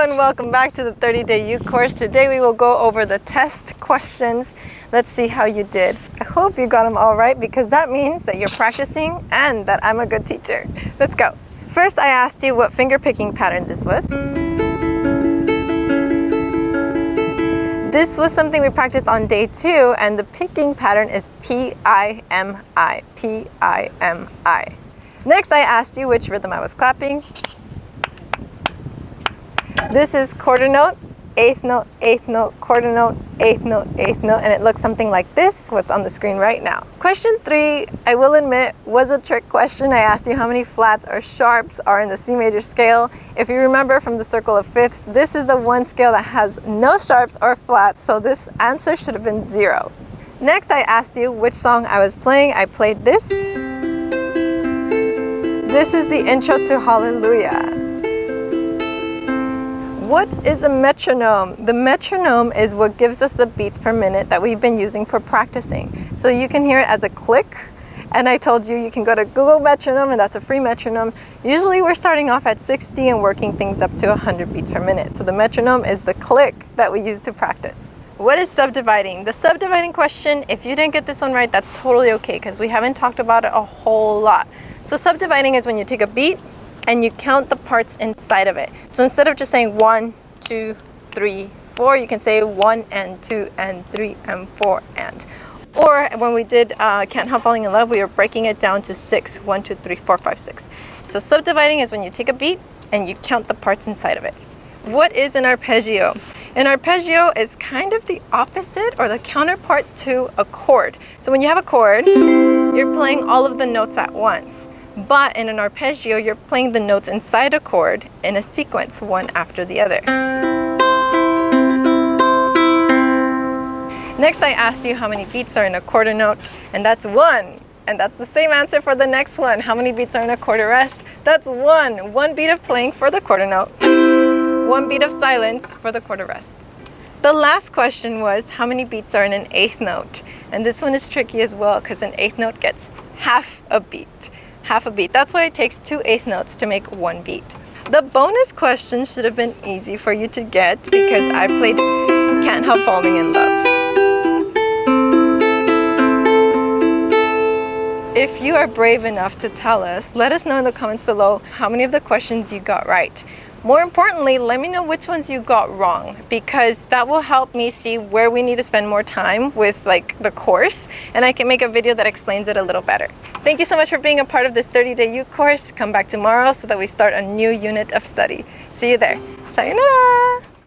everyone, welcome back to the 30-day Uke course. Today we will go over the test questions. Let's see how you did. I hope you got them all right because that means that you're practicing and that I'm a good teacher. Let's go. First, I asked you what finger picking pattern this was. This was something we practiced on day 2, and the picking pattern is P-I-M-I, P-I-M-I. Next, I asked you which rhythm I was clapping. This is quarter note, eighth note, quarter note, eighth note, and it looks something like this, what's on the screen right now. Question 3, I will admit, was a trick question. I asked you how many flats or sharps are in the C major scale. If you remember from the circle of fifths, this is the one scale that has no sharps or flats, so this answer should have been 0. Next, I asked you which song I was playing. I played this. This is the intro to Hallelujah. What is a metronome? The metronome is what gives us the beats per minute that we've been using for practicing. So you can hear it as a click, and I told you can go to Google metronome, and that's a free metronome. Usually we're starting off at 60 and working things up to 100 beats per minute. So the metronome is the click that we use to practice. What is subdividing? The subdividing question, if you didn't get this one right, that's totally okay because we haven't talked about it a whole lot. So subdividing is when you take a beat and you count the parts inside of it. So instead of just saying 1, 2, 3, 4, you can say 1 and 2 and 3 and 4 and. Or when we did Can't Help Falling in Love, we were breaking it down to 6, 1, 2, 3, 4, 5, 6. So subdividing is when you take a beat and you count the parts inside of it. What is an arpeggio? An arpeggio is kind of the opposite or the counterpart to a chord. So when you have a chord, you're playing all of the notes at once. But in an arpeggio, you're playing the notes inside a chord in a sequence, one after the other. Next, I asked you how many beats are in a quarter note, and that's 1. And that's the same answer for the next one. How many beats are in a quarter rest? That's 1. 1 beat of playing for the quarter note, 1 beat of silence for the quarter rest. The last question was how many beats are in an eighth note? And this one is tricky as well because an eighth note gets half a beat. Half a beat. That's why it takes 2 eighth notes to make 1 beat. The bonus question should have been easy for you to get because I played Can't Help Falling in Love. If you are brave enough to tell us, let us know in the comments below how many of the questions you got right. More importantly, let me know which ones you got wrong because that will help me see where we need to spend more time with the course, and I can make a video that explains it a little better. Thank you so much for being a part of this 30-day Uke course. Come back tomorrow so that we start a new unit of study. See you there. Sayonara!